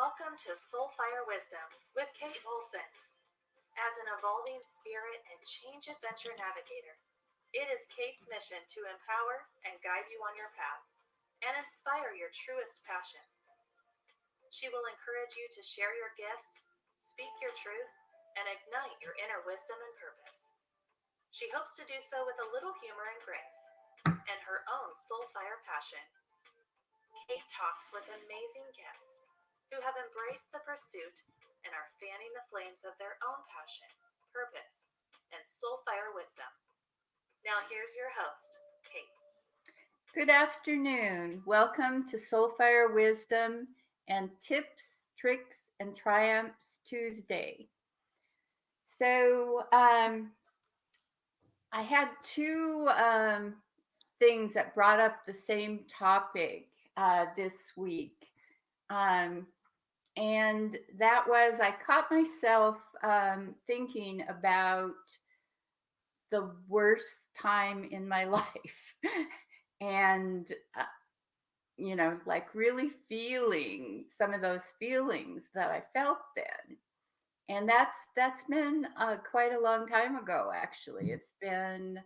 Welcome to Soulfire Wisdom with Kate Olson. As an evolving spirit and change adventure navigator, it is Kate's mission to empower and guide you on your path and inspire your truest passions. She will encourage you to share your gifts, speak your truth, and ignite your inner wisdom and purpose. She hopes to do so with a little humor and grace and her own soulfire passion. Kate talks with amazing guests who have embraced the pursuit and are fanning the flames of their own passion, purpose, and soulfire wisdom. Now, here's your host, Kate. Good afternoon. Welcome to Soulfire Wisdom and Tips, Tricks, and Triumphs Tuesday. So, I had two things that brought up the same topic this week. Um, and that was I caught myself thinking about the worst time in my life. and like really feeling some of those feelings that I felt then. And that's been quite a long time ago. Actually, it's been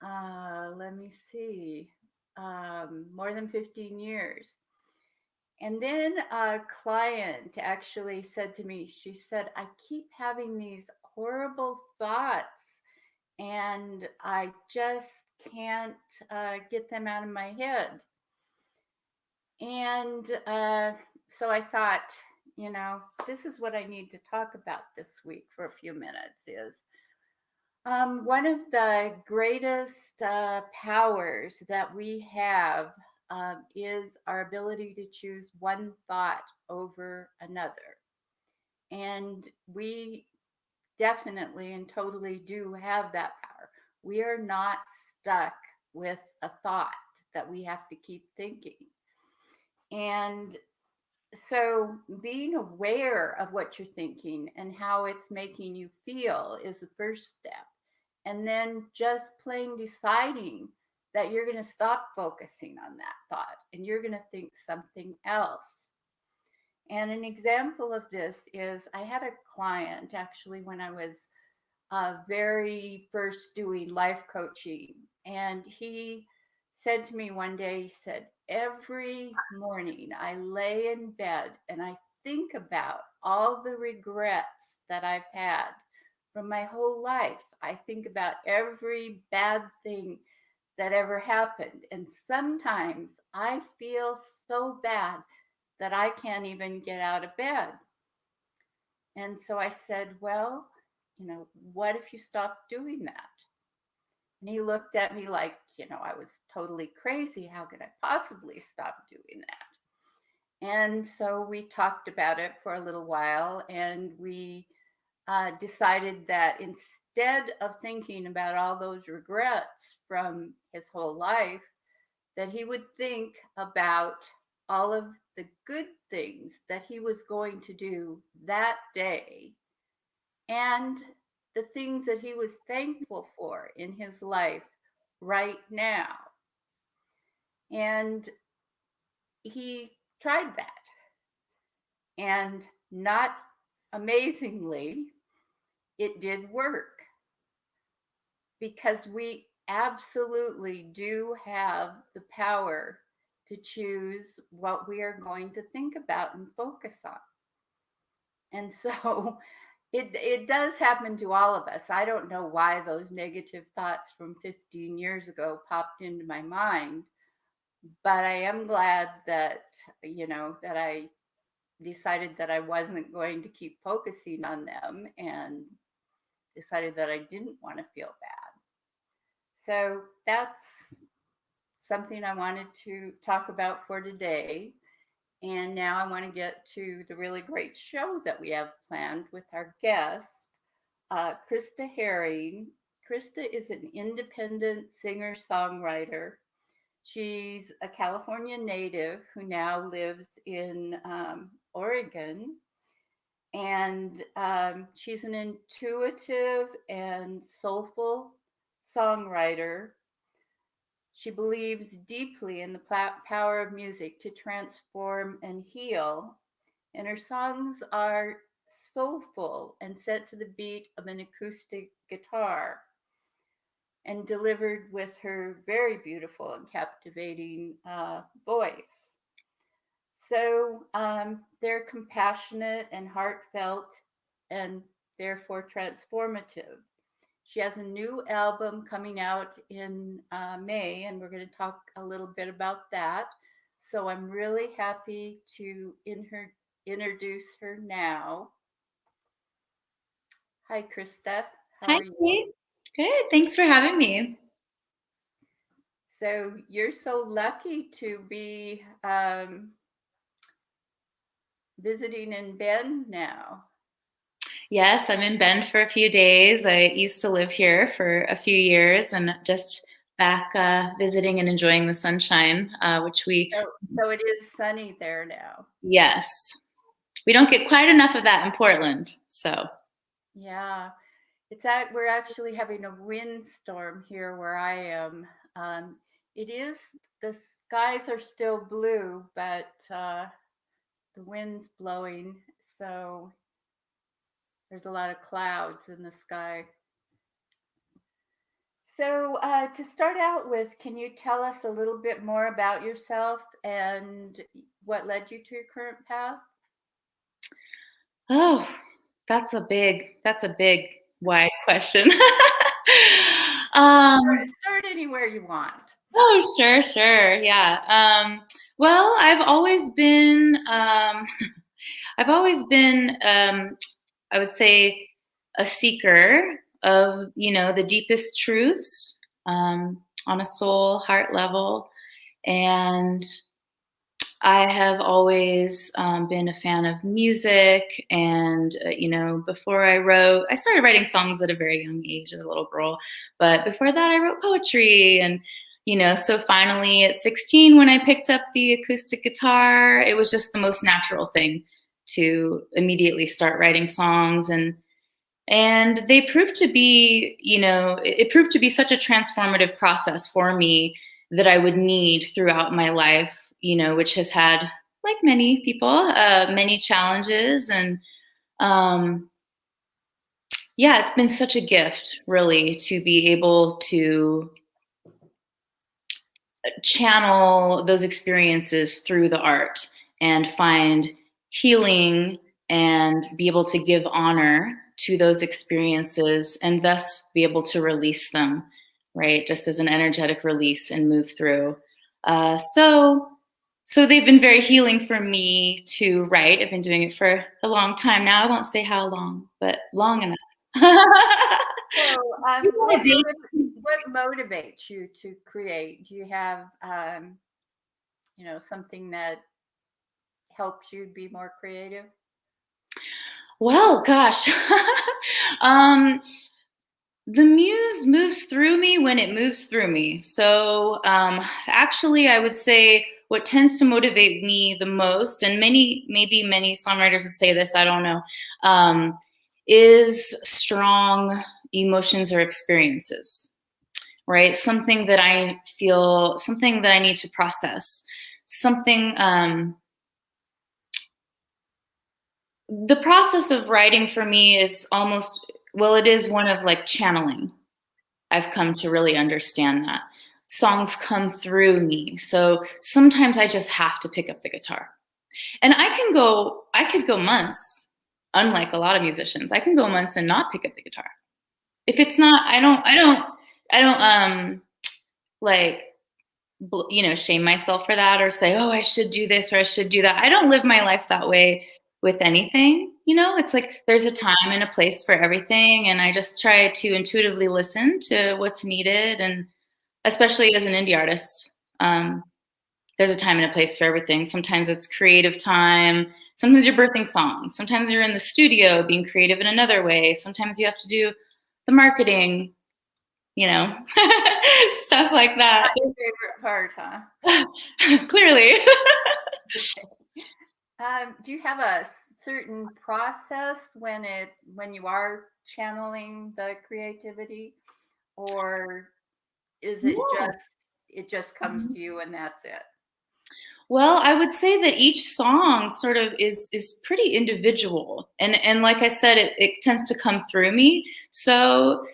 let me see, more than 15 years. And then a client actually said to me, she said, I keep having these horrible thoughts and I just can't get them out of my head. And so I thought, this is what I need to talk about this week for a few minutes is one of the greatest powers that we have is our ability to choose one thought over another. And we definitely and totally do have that power. We are not stuck with a thought that we have to keep thinking. And so being aware of what you're thinking and how it's making you feel is the first step. And then just plain deciding that you're going to stop focusing on that thought and you're going to think something else. And an example of this is I had a client actually when I was very first doing life coaching. And he said to me one day, he said, every morning I lay in bed and I think about all the regrets that I've had from my whole life. I think about every bad thing that ever happened. And sometimes I feel so bad that I can't even get out of bed. And so I said, well, what if you stopped doing that? And he looked at me like, I was totally crazy. How could I possibly stop doing that? And so we talked about it for a little while and we decided that instead of thinking about all those regrets from his whole life, that he would think about all of the good things that he was going to do that day and the things that he was thankful for in his life right now. And he tried that. And not amazingly, it did work because we absolutely do have the power to choose what we are going to think about and focus on. And so it does happen to all of us. I don't know why those negative thoughts from 15 years ago popped into my mind, but I am glad that, that I decided that I wasn't going to keep focusing on them and decided that I didn't want to feel bad. So that's something I wanted to talk about for today. And now I want to get to the really great show that we have planned with our guest, Krista Herring. Krista is an independent singer-songwriter. She's a California native who now lives in Oregon. And she's an intuitive and soulful songwriter. She believes deeply in the power of music to transform and heal. and her songs are soulful and set to the beat of an acoustic guitar and delivered with her very beautiful and captivating voice. So they're compassionate and heartfelt and therefore transformative. She has a new album coming out in May, and we're going to talk a little bit about that. So I'm really happy to introduce her now. Hi, Krista. How Hi, are you? Kate. Good. Thanks for having me. So you're so lucky to be visiting in Bend now. Yes, I'm in Bend for a few days. I used to live here for a few years and just back visiting and enjoying the sunshine, which So it is sunny there now. yes, we don't get quite enough of that in Portland. So, Yeah, we're actually having a windstorm here where I am. It is the skies are still blue, but the wind's blowing, so there's a lot of clouds in the sky. So, to start out with, can you tell us a little bit more about yourself and what led you to your current path? oh, that's a big, wide question. um, Start anywhere you want. oh, sure, yeah. Well, I've always been, I would say, a seeker of, the deepest truths on a soul, heart level. And I have always been a fan of music. And, before I started writing songs at a very young age as a little girl. But before that, I wrote poetry. And, so finally at 16, when I picked up the acoustic guitar, it was just the most natural thing to immediately start writing songs. And they proved to be, it proved to be such a transformative process for me that I would need throughout my life, which has had, like many people, many challenges. And yeah, it's been such a gift, really, to be able to channel those experiences through the art and find healing and be able to give honor to those experiences and thus be able to release them, right? Just as an energetic release and move through. So they've been very healing for me to write. I've been doing it for a long time now. I won't say how long, but long enough. So, what motivates you to create? Do you have, something that helps you be more creative? Well, gosh. The muse moves through me when it moves through me. So, actually, I would say what tends to motivate me the most, and maybe many songwriters would say this, I don't know, is strong emotions or experiences, right? Something that I feel, something that I need to process, something. The process of writing for me is it is one of like channeling. I've come to really understand that. Songs come through me. So sometimes I just have to pick up the guitar. And I could go months, unlike a lot of musicians, I can go months and not pick up the guitar. If it's not, I don't, like, shame myself for that or say, oh, I should do this or I should do that. I don't live my life that way with anything. It's like there's a time and a place for everything. And I just try to intuitively listen to what's needed. And especially as an indie artist, there's a time and a place for everything. Sometimes it's creative time. Sometimes you're birthing songs. Sometimes you're in the studio being creative in another way. Sometimes you have to do the marketing, stuff like that. Not your favorite part, huh? Clearly. Do you have a certain process when you are channeling the creativity, or is it Yeah. just comes to you and that's it? Well, I would say that each song sort of is pretty individual, and like I said, it tends to come through me. So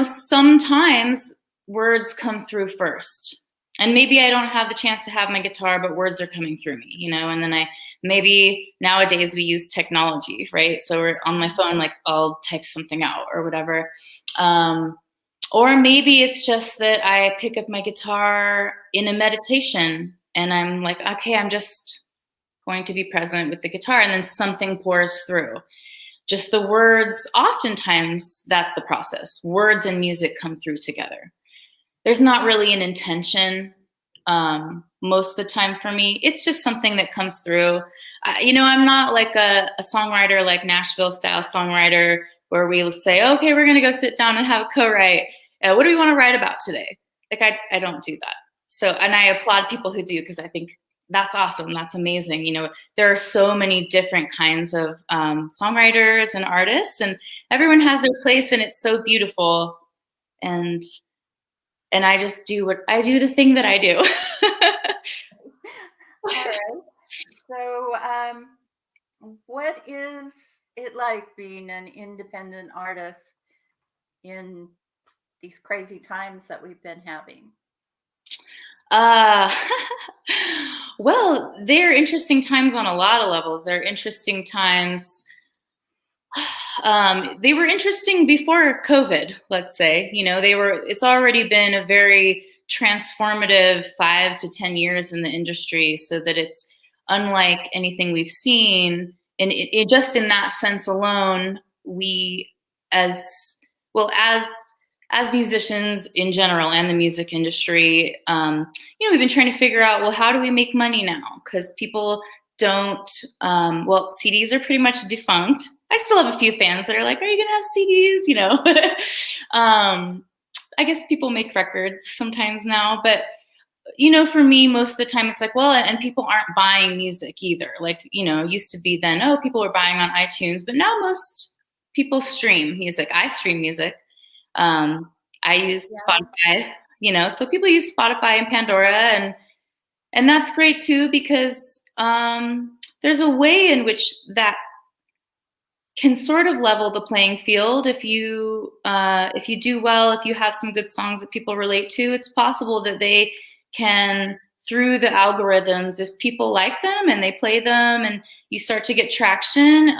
sometimes words come through first, and maybe I don't have the chance to have my guitar, but words are coming through me, and then maybe nowadays we use technology, right? So we're on my phone, like I'll type something out or whatever. Or maybe it's just that I pick up my guitar in a meditation and I'm like, okay, I'm just going to be present with the guitar, and then something pours through. Just the words, oftentimes that's the process. Words and music come through together. There's not really an intention most of the time for me. It's just something that comes through. I'm not like a songwriter, like Nashville style songwriter, where we say, okay, we're going to go sit down and have a co-write. What do we want to write about today? Like, I don't do that. So, and I applaud people who do, because I think that's awesome. That's amazing. There are so many different kinds of songwriters and artists, and everyone has their place, and it's so beautiful. And I just do the thing that I do. All right. So, what is it like being an independent artist in these crazy times that we've been having? Well, they're interesting times on a lot of levels. They're interesting times. They were interesting before COVID, let's say. It's already been a very transformative 5 to 10 years in the industry, so that it's unlike anything we've seen. And it just in that sense alone, we as well as musicians in general and the music industry, we've been trying to figure out, well, how do we make money now? Because people don't, CDs are pretty much defunct. I still have a few fans that are like, are you going to have CDs? I guess people make records sometimes now, but for me, most of the time it's like, well, and people aren't buying music either. Like, used to be then, oh, people were buying on iTunes, but now most people stream music. I stream music. I use Spotify, so people use Spotify and Pandora, and that's great too, because there's a way in which that can sort of level the playing field. If you do well, if you have some good songs that people relate to, it's possible that they can, through the algorithms, if people like them and they play them and you start to get traction,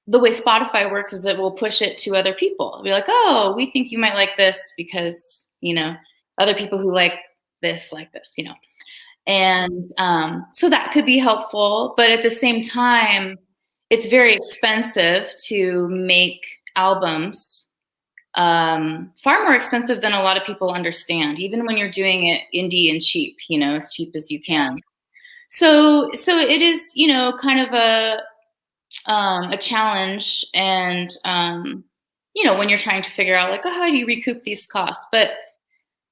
the way Spotify works is it will push it to other people. It'll be like, oh, we think you might like this because, other people who like this. And so that could be helpful. But at the same time, it's very expensive to make albums, far more expensive than a lot of people understand, even when you're doing it indie and cheap, as cheap as you can. So it is, kind of a challenge, and when you're trying to figure out, like, oh, how do you recoup these costs? But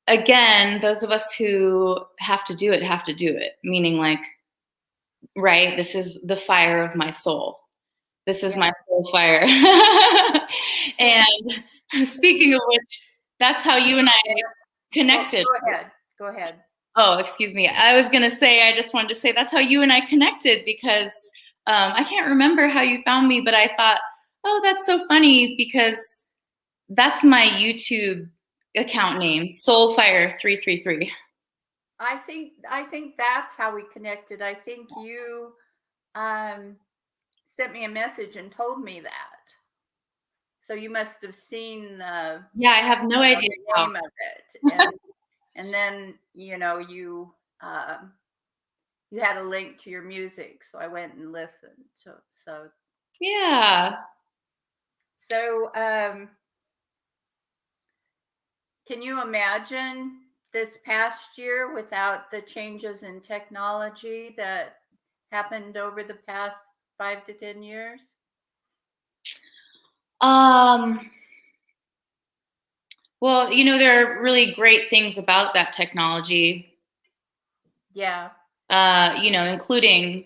again, those of us who have to do it, meaning like, right, this is the fire of my soul. This is my soul fire. And speaking of which, that's how you and I connected. Go ahead. Oh, excuse me. I was going to say, I just wanted to say that's how you and I connected, because I can't remember how you found me, but I thought, oh, that's so funny, because that's my YouTube account name, Soulfire333. I think that's how we connected. I think you sent me a message and told me that. So you must have seen the I have no idea the name of it. And then you had a link to your music, so I went and listened. So yeah. So can you imagine this past year without the changes in technology that happened over the past 5 to 10 years? Well, there are really great things about that technology. Yeah. Including,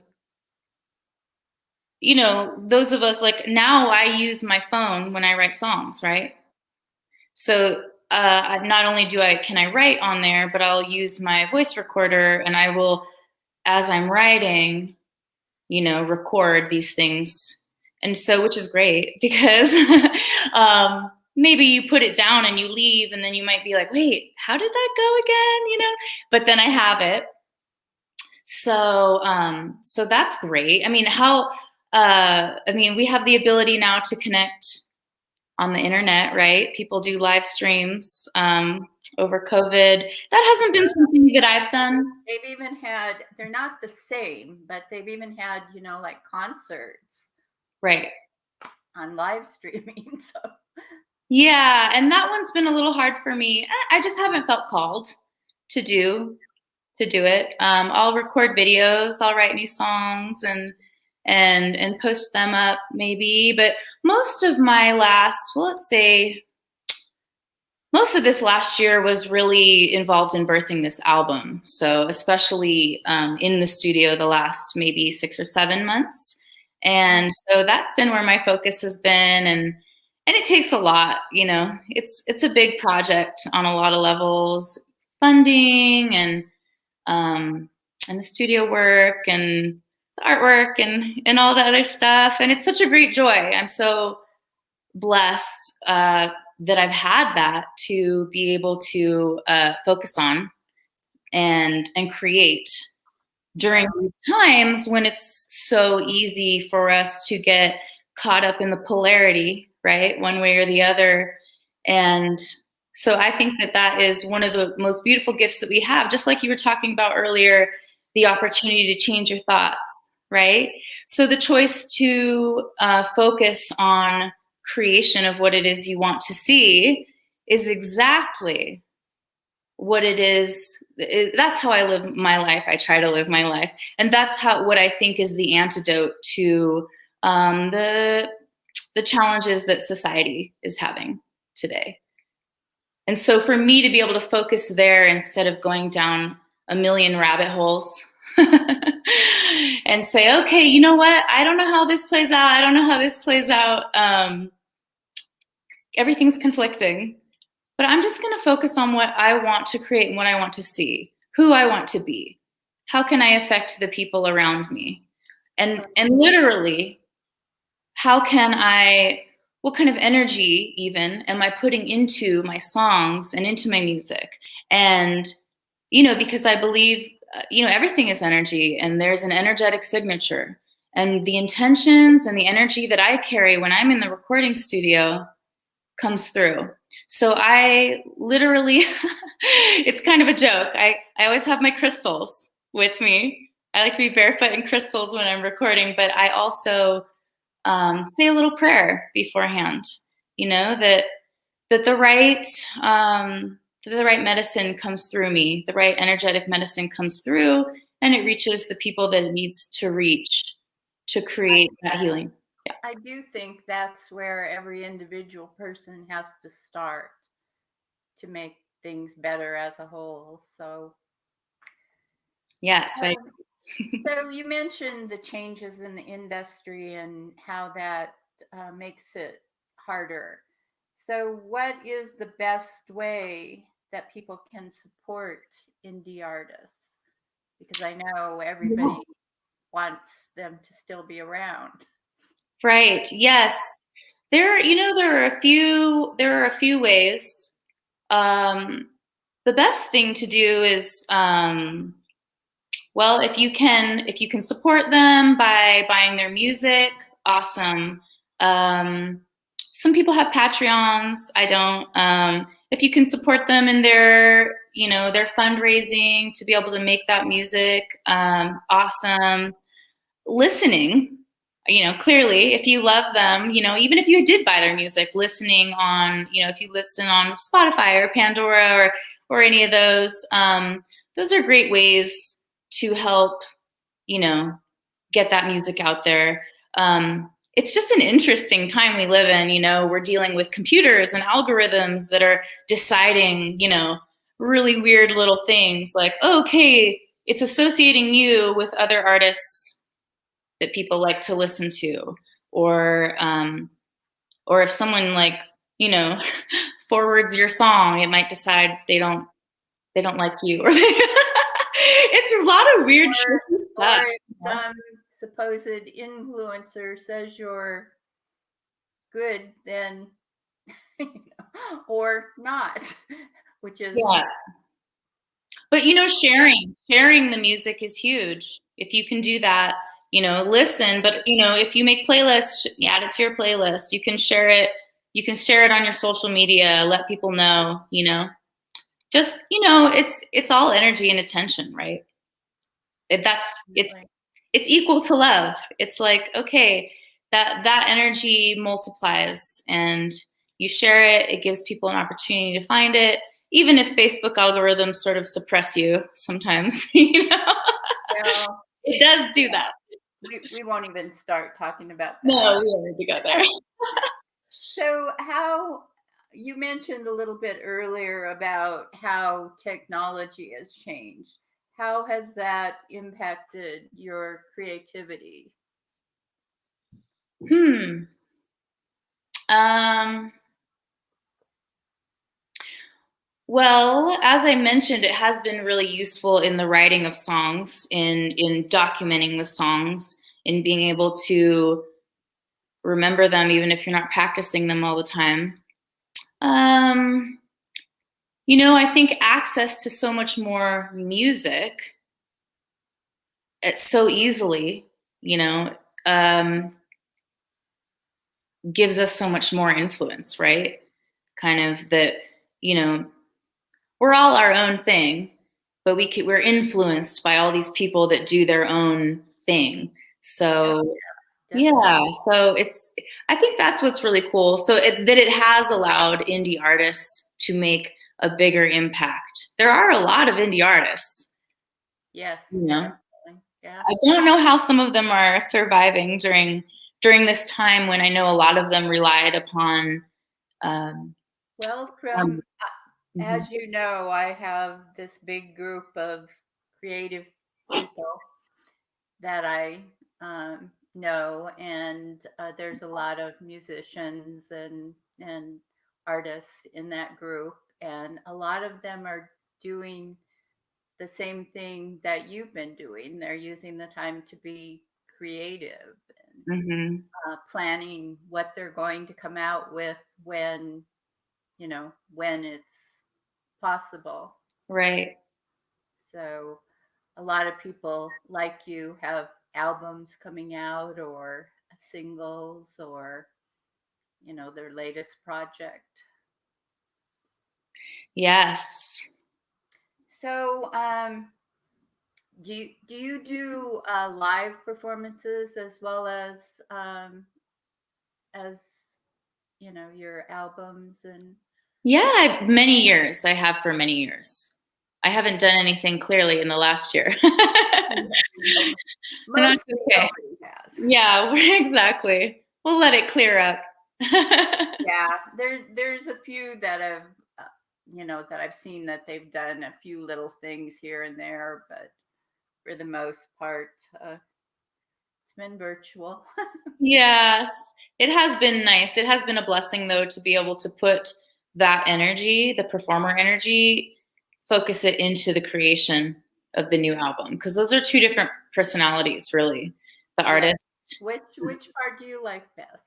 those of us, like, now I use my phone when I write songs, right? So not only can I write on there, but I'll use my voice recorder, and I will, as I'm writing, record these things. And so, which is great because maybe you put it down and you leave, and then you might be like, wait, how did that go again? But then I have it. So, so that's great. I mean, we have the ability now to connect on the internet, right? People do live streams over COVID. That hasn't been something that I've done. They've even had, they're not the same, but they've even had, like concerts. Right. On live streaming. So. Yeah, and that one's been a little hard for me. I just haven't felt called to do it. I'll record videos, I'll write new songs and post them up maybe. But most of this last year was really involved in birthing this album. So especially in the studio the last maybe 6 or 7 months. And so that's been where my focus has been. And it takes a lot, it's a big project on a lot of levels, funding and the studio work and the artwork and all the other stuff. And it's such a great joy. I'm so blessed that I've had that to be able to focus on and create during these times when it's so easy for us to get caught up in the polarity, right? One way or the other. And so I think that is one of the most beautiful gifts that we have, just like you were talking about earlier, the opportunity to change your thoughts, right? So the choice to focus on creation of what it is you want to see is exactly what it is. That's how I live my life. I try to live my life. And that's what I think is the antidote to the challenges that society is having today. And so for me to be able to focus there instead of going down a million rabbit holes and say, okay, you know what? I don't know how this plays out. I don't know how this plays out. Everything's conflicting. But I'm just going to focus on what I want to create and what I want to see, who I want to be. How can I affect the people around me? And literally, what kind of energy even am I putting into my songs and into my music? And, because I believe, everything is energy and there's an energetic signature. And the intentions and the energy that I carry when I'm in the recording studio comes through. So I literally, it's kind of a joke. I always have my crystals with me. I like to be barefoot in crystals when I'm recording, but I also say a little prayer beforehand, that the right medicine comes through me, the right energetic medicine comes through, and it reaches the people that it needs to reach to create that healing. Yeah. I do think that's where every individual person has to start to make things better as a whole. So, yes. So you mentioned the changes in the industry and how that makes it harder. So what is the best way that people can support indie artists? Because I know everybody wants them to still be around. Right. Yes. There are a few ways. The best thing to do is, if you can support them by buying their music, awesome. Some people have Patreons. I don't. If you can support them in their fundraising to be able to make that music, awesome. Listening. Clearly, if you love them, even if you did buy their music, listening on, if you listen on Spotify or Pandora or any of those are great ways to help, get that music out there. It's just an interesting time we live in. We're dealing with computers and algorithms that are deciding, really weird little things like, okay, it's associating you with other artists that people like to listen to, or if someone forwards your song, it might decide they don't like you, or it's a lot of weird shit. Or if some supposed influencer says you're good, then or not, which is But sharing the music is huge. If you can do that, listen. But if you make playlists, add it to your playlist. You can share it. You can share it on your social media. Let people know. Just it's all energy and attention, right? It's equal to love. It's like, okay, that energy multiplies, and you share it. It gives people an opportunity to find it, even if Facebook algorithms sort of suppress you sometimes. It does do that. We won't even start talking about that. No, we don't need to go there. So how you mentioned a little bit earlier about how technology has changed. How has that impacted your creativity? Well, as I mentioned, it has been really useful in the writing of songs, in documenting the songs, in being able to remember them even if you're not practicing them all the time. I think access to so much more music so easily, gives us so much more influence, right? Kind of that, we're all our own thing, but we're influenced by all these people that do their own thing. So so I think that's what's really cool. So that it has allowed indie artists to make a bigger impact. There are a lot of indie artists. Yes. Yeah. I don't know how some of them are surviving during this time when I know a lot of them relied upon. As you know, I have this big group of creative people that I know, and there's a lot of musicians and artists in that group, and a lot of them are doing the same thing that you've been doing. They're using the time to be creative and planning what they're going to come out with when it's possible. Right. So a lot of people like you have albums coming out or singles or their latest project. Yes. So do you do live performances as well as your albums? And many years. I have for many years. I haven't done anything clearly in the last year. Most nobody has. Yeah, exactly. We'll let it clear up. There's a few that have that I've seen that they've done a few little things here and there, but for the most part it's been virtual. Yes, it has been nice. It has been a blessing though to be able to put that energy, the performer energy, focus it into the creation of the new album, because those are two different personalities, really. The artist. Which part do you like best?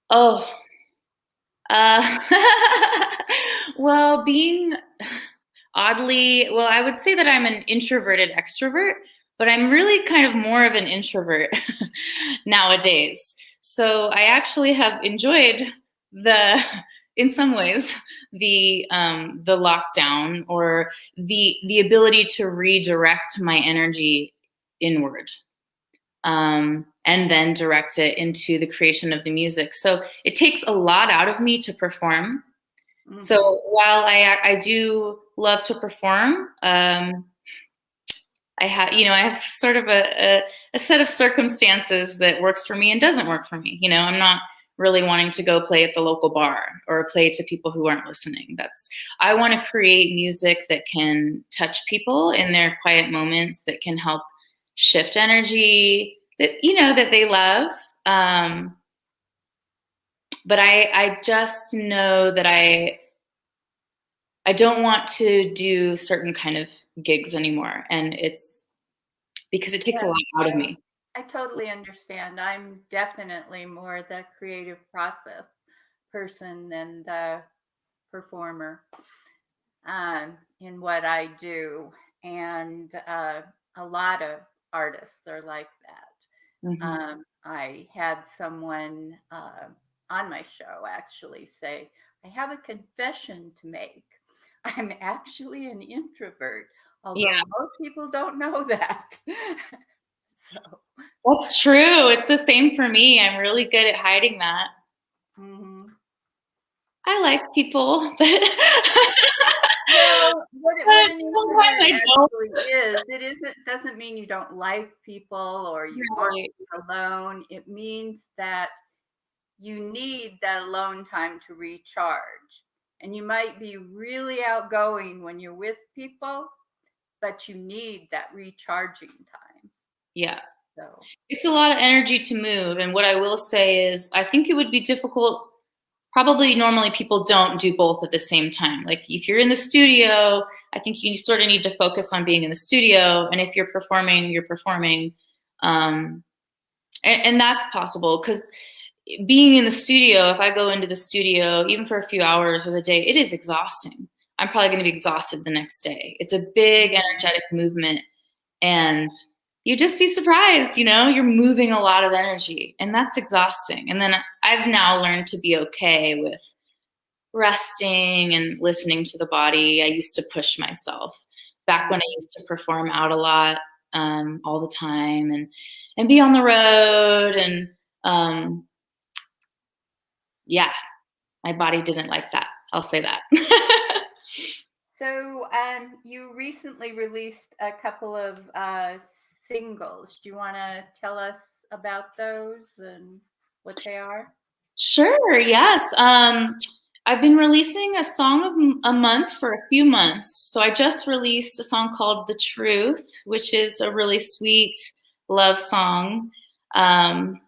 Oh, well, being I would say that I'm an introverted extrovert, but I'm really kind of more of an introvert nowadays. So I actually have enjoyed in some ways, the lockdown, or the ability to redirect my energy inward, and then direct it into the creation of the music. So it takes a lot out of me to perform. Mm-hmm. So while I do love to perform, I have sort of a set of circumstances that works for me and doesn't work for me. I'm not really wanting to go play at the local bar or play to people who aren't listening. I want to create music that can touch people in their quiet moments, that can help shift energy that they love. but I just know that I don't want to do certain kind of gigs anymore. And it's because it takes a Yeah, lot out of me. I totally understand. I'm definitely more the creative process person than the performer in what I do. And a lot of artists are like that. Mm-hmm. I had someone on my show actually say, I have a confession to make. I'm actually an introvert, Yeah, although most people don't know that. So, that's true. It's the same for me. I'm really good at hiding that. mhm. I like people, but Well, what but an sometimes introvert I don't. actually is, doesn't mean you don't like people or you want Right. to be alone. It means that you need that alone time to recharge. And you might be really outgoing when you're with people, but you need that recharging time. Yeah. So, It's a lot of energy to move. And what I will say is, I think it would be difficult. Probably normally people don't do both at the same time. Like if you're in the studio, I think you sort of need to focus on being in the studio. And if you're performing, you're performing. And that's possible because being in the studio, if I go into the studio, even for a few hours of the day, it is exhausting. I'm probably going to be exhausted the next day. It's a big energetic movement. And you'd just be surprised, you're moving a lot of energy and that's exhausting. And then I've now learned to be okay with resting and listening to the body. I used to push myself back when I used to perform out a lot, all the time and be on the road. And yeah, my body didn't like that. I'll say that. so you recently released a couple of singles. Do you want to tell us about those and what they are? Sure, yes. I've been releasing a song a month for a few months. So I just released a song called The Truth, which is a really sweet love song. Um,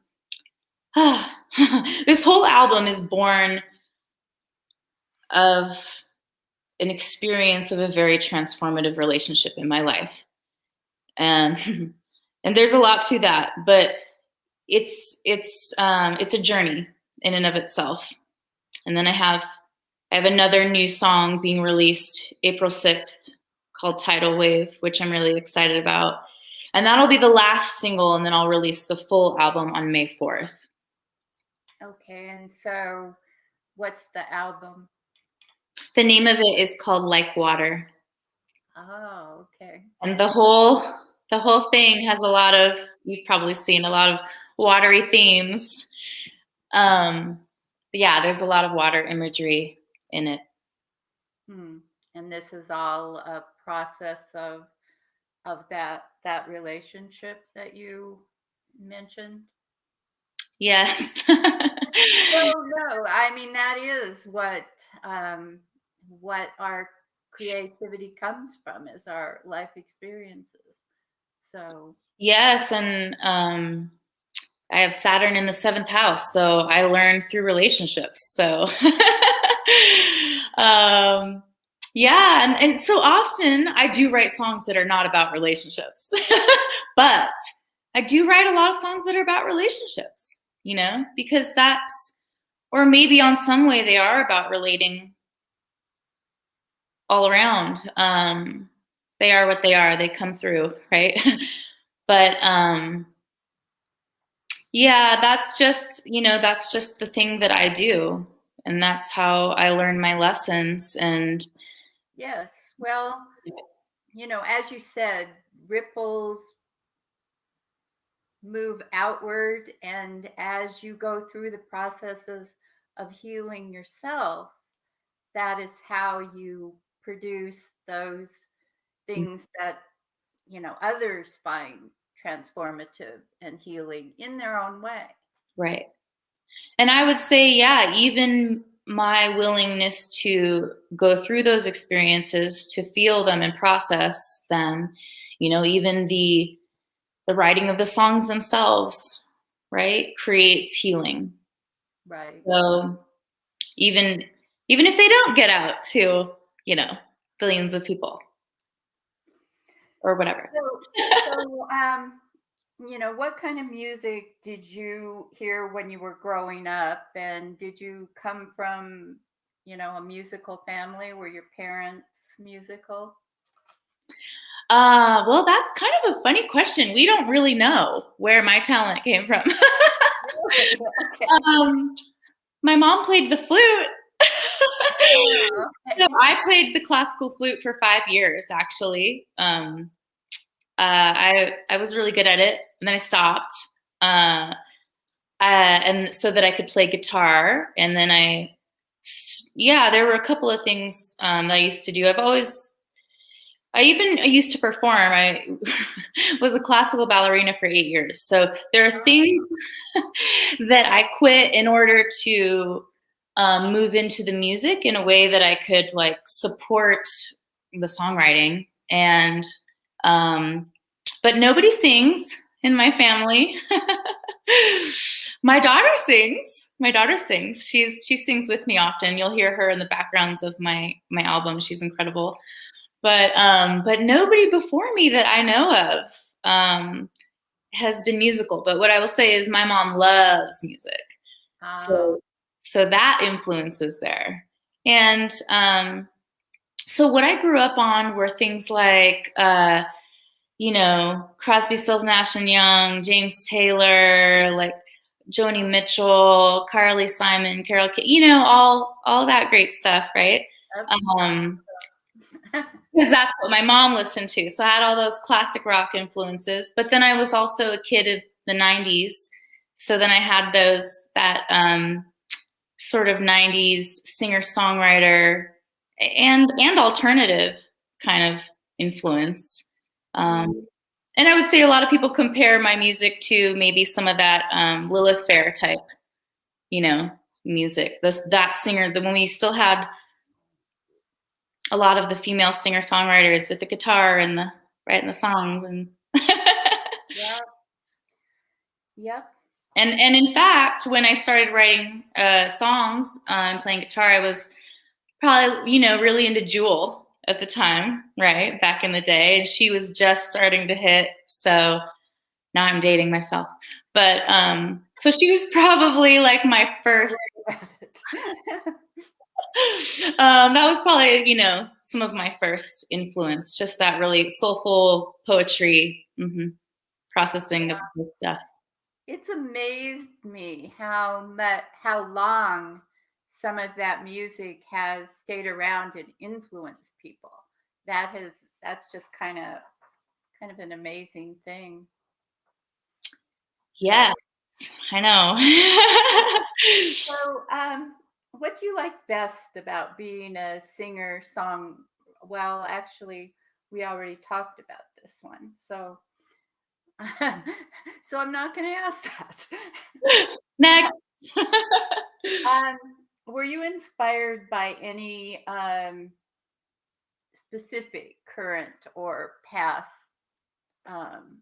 this whole album is born of an experience of a very transformative relationship in my life. And and there's a lot to that, but it's a journey in and of itself. And then I have another new song being released April 6th called Tidal Wave, which I'm really excited about. And that'll be the last single, and then I'll release the full album on May 4th. Okay, and so what's the album? The name of it is called Like Water. Oh, okay. And the whole thing has a lot of, you've probably seen a lot of watery themes. Yeah, there's a lot of water imagery in it. And this is all a process of that relationship that you mentioned. Yes. Well, no, I mean that is what our creativity comes from is our life experiences. So Yes, and I have Saturn in the 7th house, so I learn through relationships. So, yeah, and so often I do write songs that are not about relationships, but I do write a lot of songs that are about relationships, because or maybe on some way they are about relating all around. They are what they are, they come through, right? But, yeah, that's just the thing that I do. And that's how I learn my lessons. And yes, well, as you said, ripples move outward, and as you go through the processes of healing yourself, that is how you produce those things that others find transformative and healing in their own way. right. And I would say, yeah, even my willingness to go through those experiences, to feel them and process them, even the writing of the songs themselves, right, creates healing. Right. So even if they don't get out to, billions of people or whatever. So, what kind of music did you hear when you were growing up? And did you come from, a musical family? Were your parents musical? Well, that's kind of a funny question. We don't really know where my talent came from. Okay. My mom played the flute. Oh, okay. So I played the classical flute for 5 years, actually. I was really good at it, and then I stopped. And so that I could play guitar, and then there were a couple of things that I used to do. I used to perform. I was a classical ballerina for 8 years. So there are things that I quit in order to move into the music in a way that I could support the songwriting. And but nobody sings in my family. My daughter sings. She sings with me often. You'll hear her in the backgrounds of my album. She's incredible. But nobody before me that I know of has been musical. But what I will say is my mom loves music. So that influence is there. And so what I grew up on were things like Crosby, Stills, Nash and Young, James Taylor, like Joni Mitchell, Carly Simon, Carol King, all that great stuff, right? Because that's what my mom listened to. So I had all those classic rock influences. But then I was also a kid of the 90s. So then I had that sort of 90s singer-songwriter and alternative kind of influence. And I would say a lot of people compare my music to maybe some of that Lilith Fair type, music. That singer, when we still had a lot of the female singer-songwriters with the guitar and writing the songs and Yep. And in fact, when I started writing songs and playing guitar, I was probably, really into Jewel at the time, right? Back in the day. And she was just starting to hit. So now I'm dating myself. But so she was probably like my first. That was probably, some of my first influence, just that really soulful poetry, processing of this stuff. It's amazed me how long some of that music has stayed around and influenced people. That's just kind of an amazing thing. Yes, I know. So, what do you like best about being a singer song? Well, actually, we already talked about this one. So I'm not going to ask that. Next. Were you inspired by any specific current or past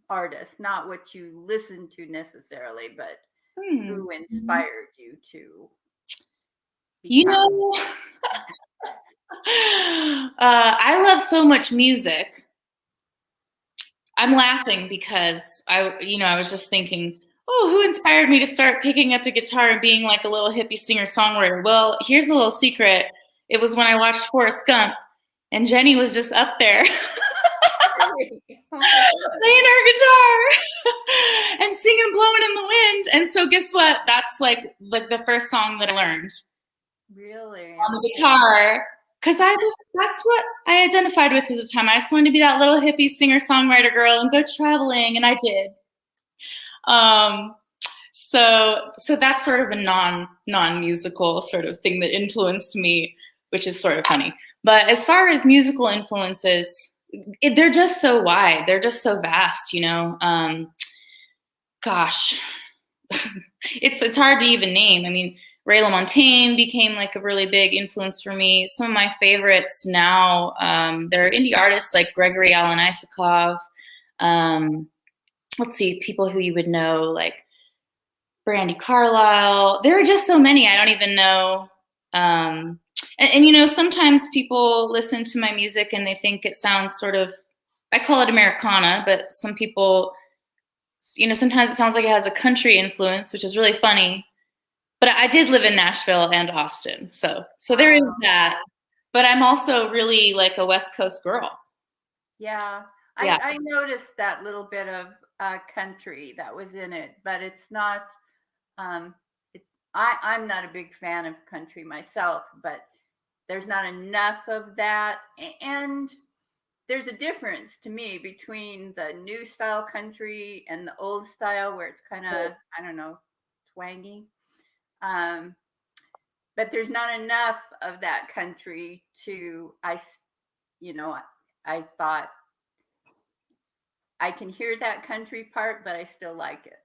artists? Not what you listened to necessarily, but who inspired you to become? I love so much music. I'm laughing because I was just thinking, oh, who inspired me to start picking up the guitar and being like a little hippie singer-songwriter? Well, here's a little secret. It was when I watched Forrest Gump, and Jenny was just up there playing her guitar and singing "Blowing in the Wind." And so guess what? That's like the first song that I learned. Really? On the guitar. Because that's what I identified with at the time. I just wanted to be that little hippie singer-songwriter girl and go traveling, and I did. So that's sort of a non-musical sort of thing that influenced me, which is sort of funny. But as far as musical influences, they're just so wide. They're just so vast, Gosh, it's hard to even name. I mean, Ray LaMontagne became like a really big influence for me. Some of my favorites now, there are indie artists like Gregory Alan Isakov. Let's see, people who you would know, like Brandy Carlisle. There are just so many. I don't even know. And you know, sometimes people listen to my music and they think it sounds sort of, I call it Americana, but some people, you know, sometimes it sounds like it has a country influence, which is really funny. But I did live in Nashville and Austin, so there is that. But I'm also really like a West Coast girl. Yeah, Yeah. I noticed that little bit of country that was in it, but it's not. Um, I'm not a big fan of country myself, but there's not enough of that, and there's a difference to me between the new style country and the old style, where it's kind of, I don't know, twangy. Um, but there's not enough of that country to you know, I thought I can hear that country part, but I still like it.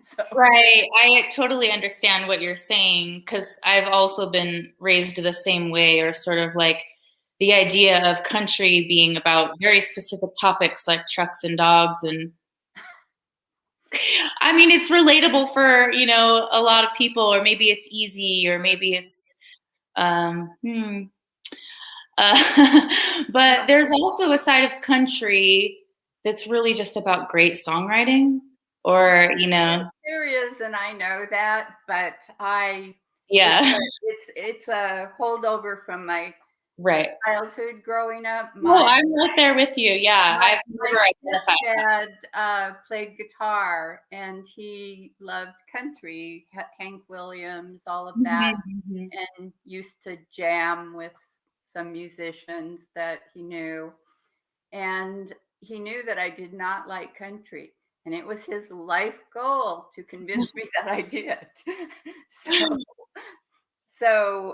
So. Right. I totally understand what you're saying, because I've also been raised the same way, or sort of like the idea of country being about very specific topics like trucks and dogs. And I mean, it's relatable for, you know, a lot of people, or maybe it's easy, or maybe it's, um, hmm. But there's also a side of country that's really just about great songwriting, or, you know. There is, and I know that, but Yeah. it's a holdover from my Right. childhood growing up. Oh, I'm right there with you. Yeah, I've never identified. My stepdad played guitar, and he loved country, Hank Williams, all of that, Mhm. and used to jam with some musicians that he knew. And he knew that I did not like country. And it was his life goal to convince me that I did.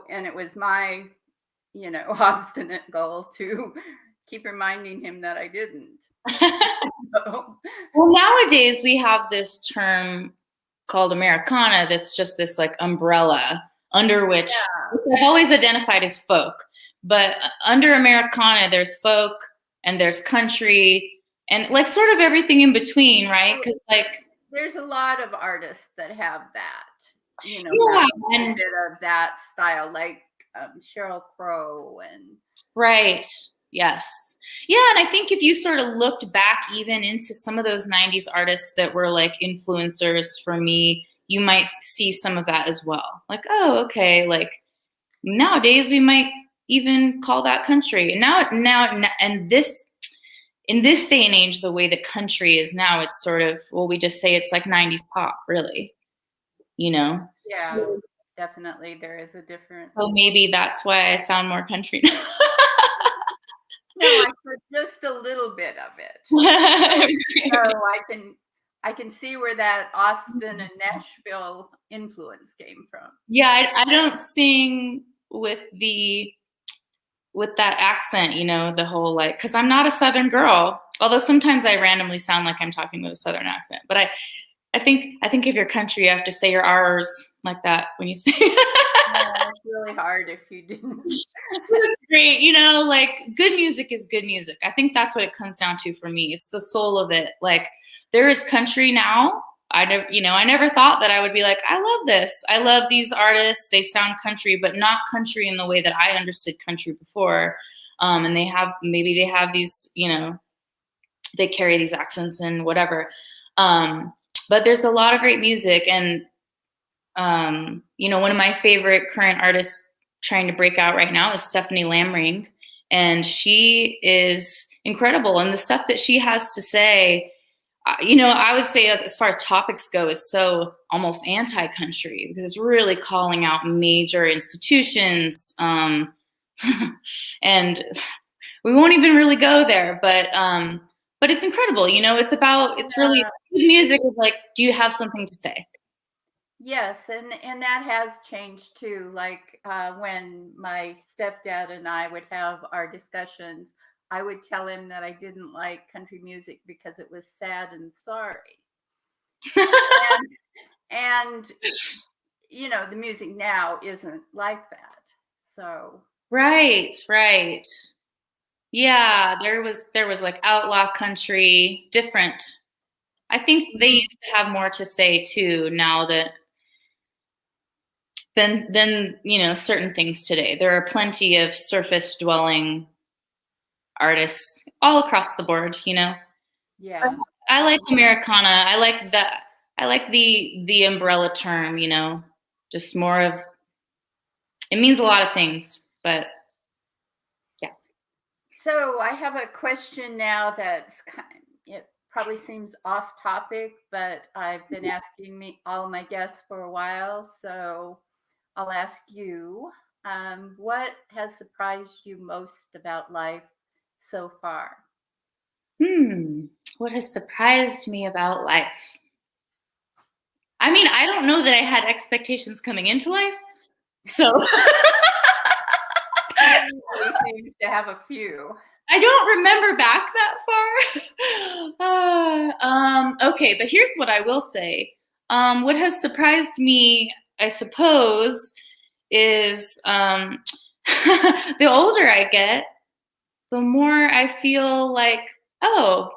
And it was my, you know, obstinate goal to keep reminding him that I didn't. So. Well, nowadays we have this term called Americana that's just this like umbrella under which I've always identified as folk. But under Americana, there's folk and there's country and like sort of everything in between, right? Because like there's a lot of artists that have that, you know, and a bit of that style, like Sheryl Crow and right. Yes. Yeah, and I think if you sort of looked back even into some of those 90s artists that were like influencers for me, you might see some of that as well. Like, oh, okay, like nowadays we might even call that country. And now and this in this day and age, the way that country is now, it's sort of, well, we just say it's like 90s pop, really. You know? Yeah, So, definitely there is a difference. well, maybe that's why I sound more country. No, I heard just a little bit of it. So I can see where that Austin and Nashville influence came from. Yeah, I don't sing with that accent, you know, the whole like, because I'm not a Southern girl. Although sometimes I randomly sound like I'm talking with a Southern accent. But I think if you're country, you have to say your R's like that when you say. Yeah, it's really hard if you didn't. That's great. You know, like good music is good music. I think that's what it comes down to for me. It's the soul of it. Like there is country now. I never thought that I would be like, I love this. I love these artists. They sound country, but not country in the way that I understood country before. And they have these, you know, they carry these accents and whatever. But there's a lot of great music. And, you know, one of my favorite current artists trying to break out right now is Stephanie Lamring. And she is incredible. And the stuff that she has to say, you know, I would say as far as topics go, is so almost anti-country because it's really calling out major institutions. And we won't even really go there, but it's incredible. You know, it's really good music is like, do you have something to say? Yes, and that has changed too. Like when my stepdad and I would have our discussions, I would tell him that I didn't like country music because it was sad and sorry. and you know, the music now isn't like that. So right. Yeah, there was like outlaw country, different. I think they used to have more to say too now that than certain things today. There are plenty of surface dwelling artists all across the board, Yeah. I like Americana. I like that. I like the umbrella term, just more of, it means a lot of things, but yeah. So I have a question now that's it probably seems off topic, but I've been asking all my guests for a while, so I'll ask you, what has surprised you most about life so far? What has surprised me about life? I mean, I don't know that I had expectations coming into life, so Everybody seems to have a few. I don't remember back that far. Okay, but here's what I will say. What has surprised me, I suppose, is the older I get, the more I feel like, I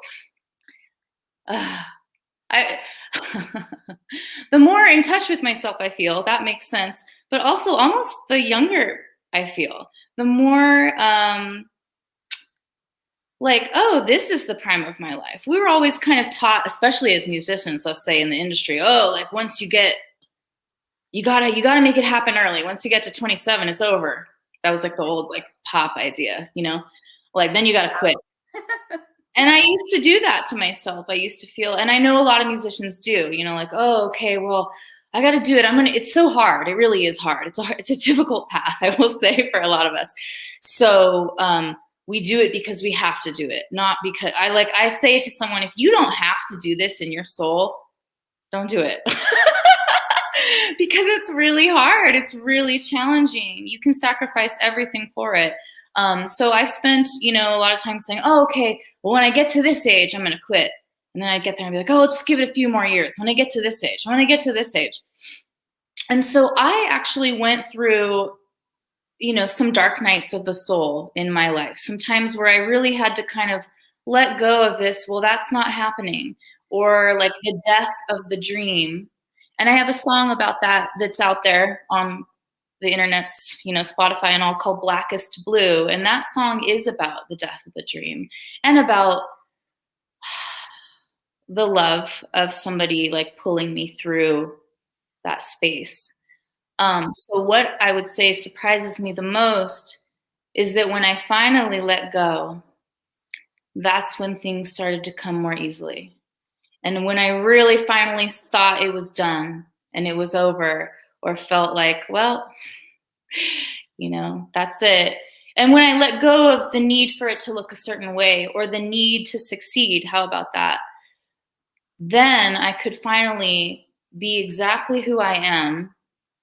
the more in touch with myself I feel. That makes sense. But also, almost the younger I feel, the more like, oh, this is the prime of my life. We were always kind of taught, especially as musicians, let's say in the industry, like once you gotta make it happen early. Once you get to 27, it's over. That was like the old like pop idea, like then you gotta quit. And I used to do that to myself. I used to feel, and I know a lot of musicians do, like, oh, okay, well, I got to do it. It's so hard. It really is hard. It's a difficult path, I will say, for a lot of us. So we do it because we have to do it, not because I say to someone, if you don't have to do this in your soul, don't do it. Because it's really hard. It's really challenging. You can sacrifice everything for it. So I spent, a lot of time saying, oh, okay, well, when I get to this age, I'm going to quit. And then I'd get there and be like, oh, just give it a few more years. When I get to this age, And so I actually went through, some dark nights of the soul in my life. Sometimes where I really had to kind of let go of this, well, that's not happening. Or like the death of the dream. And I have a song about that that's out there on the internet's, Spotify and all, called Blackest Blue. And that song is about the death of the dream and about the love of somebody like pulling me through that space. So what I would say surprises me the most is that when I finally let go, that's when things started to come more easily. And when I really finally thought it was done and it was over, or felt like, well, that's it. And when I let go of the need for it to look a certain way or the need to succeed, how about that? Then I could finally be exactly who I am.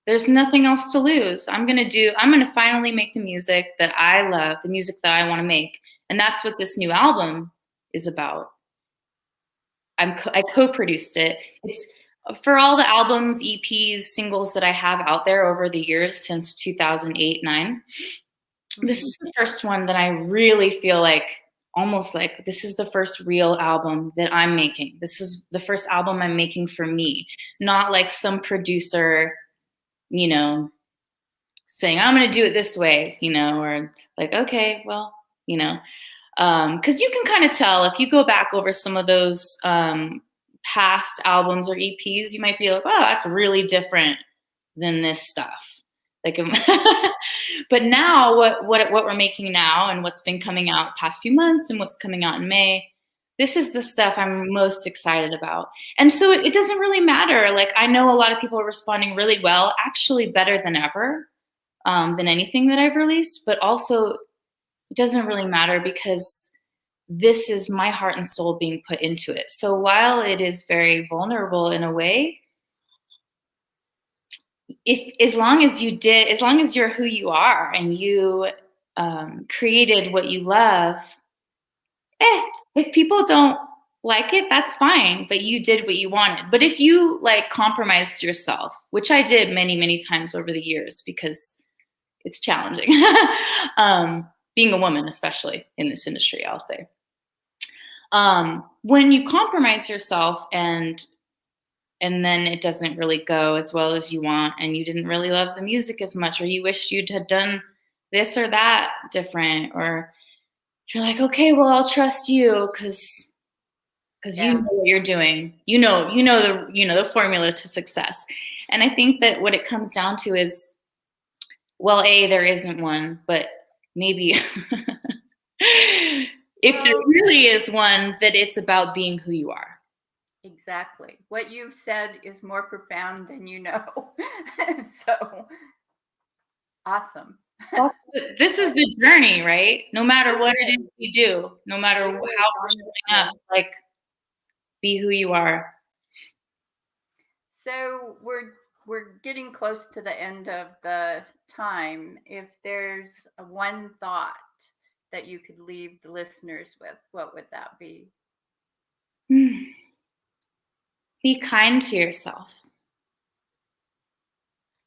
There's nothing else to lose. I'm going to finally make the music that I love, the music that I want to make. And that's what this new album is about. I co-produced it. It's for all the albums, EPs, singles that I have out there over the years since 2008-9. This is the first one that I really feel like, almost like this is the first real album that I'm making. This is the first album I'm making for me, not like some producer, saying, I'm going to do it this way, or like, okay, well, because you can kind of tell if you go back over some of those past albums or EPs, you might be like, oh, that's really different than this stuff. Like, but now what we're making now and what's been coming out past few months and what's coming out in May, this is the stuff I'm most excited about. And so it doesn't really matter. Like, I know a lot of people are responding really well, actually better than ever, than anything that I've released, but also it doesn't really matter because this is my heart and soul being put into it. So while it is very vulnerable in a way, as long as you're who you are and you created what you love, if people don't like it, that's fine, but you did what you wanted. But if you like compromised yourself, which I did many, many times over the years because it's challenging, being a woman, especially in this industry, I'll say. When you compromise yourself and then it doesn't really go as well as you want, and you didn't really love the music as much, or you wished you'd had done this or that different, or you're like, okay, well, I'll trust you because you know what you're doing. You know the formula to success. And I think that what it comes down to is, well, there isn't one, but maybe if there really is one, that it's about being who you are. Exactly. What you've said is more profound than you know. So awesome. This is the journey, right? No matter what it is you do, no matter how we're showing up, like, be who you are. So we're getting close to the end of the time. If there's one thought that you could leave the listeners with, what would that be? Be kind to yourself.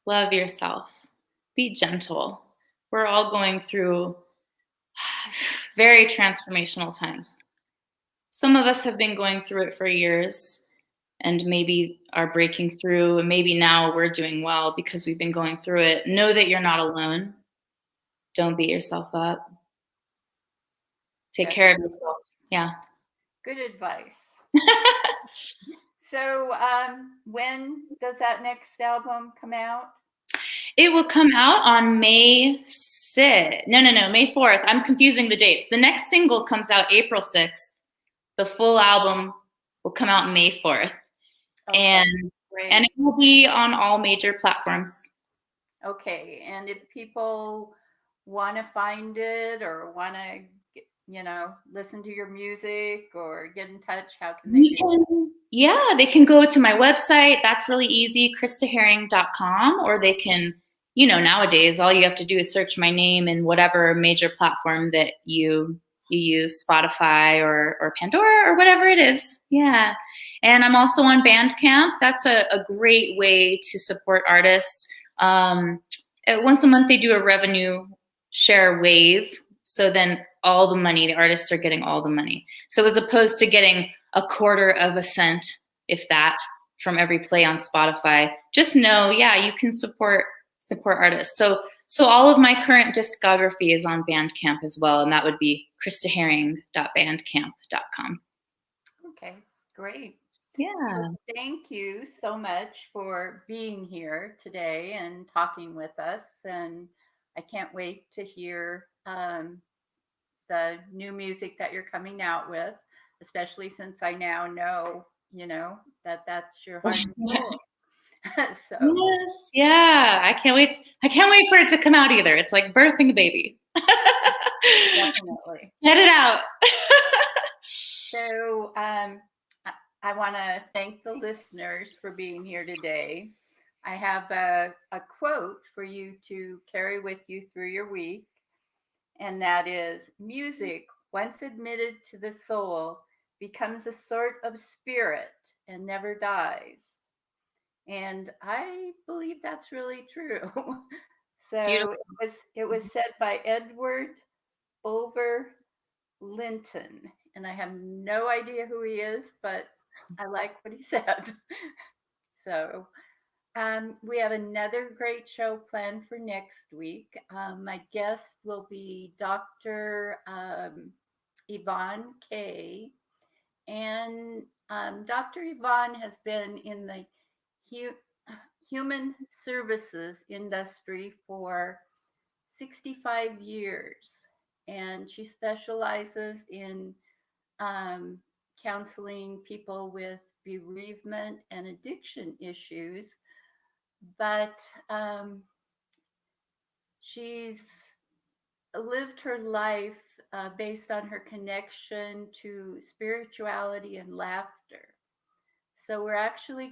Love yourself. Be gentle. We're all going through very transformational times. Some of us have been going through it for years and maybe are breaking through, and maybe now we're doing well because we've been going through it. Know that you're not alone. Don't beat yourself up. Take care of yourself. Yeah. Good advice. So when does that next album come out? It will come out on May 6th. No, May 4th. I'm confusing the dates. The next single comes out April 6th. The full album will come out May 4th. Okay, and it will be on all major platforms. Okay. And if people want to find it or want to, listen to your music or get in touch, how can they do that? Yeah, they can go to my website. That's really easy, KristaHerring.com, or they can, nowadays, all you have to do is search my name in whatever major platform that you use, Spotify or Pandora or whatever it is. Yeah. And I'm also on Bandcamp. That's a great way to support artists. Once a month, they do a revenue share wave. So then all the money, the artists are getting all the money. So as opposed to getting a quarter of a cent, if that, from every play on Spotify, just know, you can support artists. So all of my current discography is on Bandcamp as well, and that would be KristaHerring.bandcamp.com. Okay, great. Yeah. So thank you so much for being here today and talking with us. And I can't wait to hear the new music that you're coming out with, especially since I now know, that's your heart and soul. So yes, yeah, I can't wait for it to come out either. It's like birthing a baby. Definitely. Get it out. So I want to thank the listeners for being here today. I have a quote for you to carry with you through your week, and that is, music, once admitted to the soul, becomes a sort of spirit and never dies. And I believe that's really true. So it was said by Edward Bulwer Linton, and I have no idea who he is, but I like what he said. So we have another great show planned for next week. My guest will be Dr. Yvonne Kay. And Dr. Yvonne has been in the human services industry for 65 years. And she specializes in counseling people with bereavement and addiction issues. But she's lived her life based on her connection to spirituality and laughter. So we're actually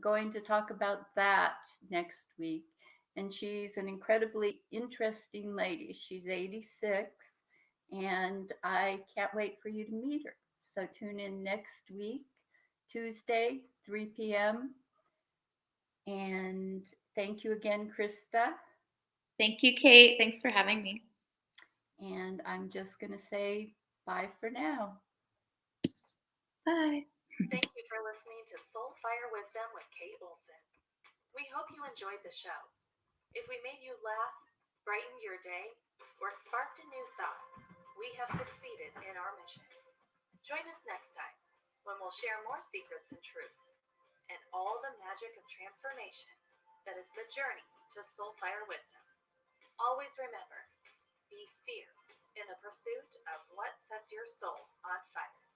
going to talk about that next week. And she's an incredibly interesting lady. She's 86, and I can't wait for you to meet her. So tune in next week, Tuesday, 3 p.m. And thank you again, Krista. Thank you, Kate. Thanks for having me. And I'm just going to say bye for now. Bye. Thank you for listening to Soul Fire Wisdom with Kate Olson. We hope you enjoyed the show. If we made you laugh, brightened your day, or sparked a new thought, we have succeeded in our mission. Join us next time when we'll share more secrets and truths and all the magic of transformation that is the journey to Soul Fire Wisdom. Always remember, be fierce in the pursuit of what sets your soul on fire.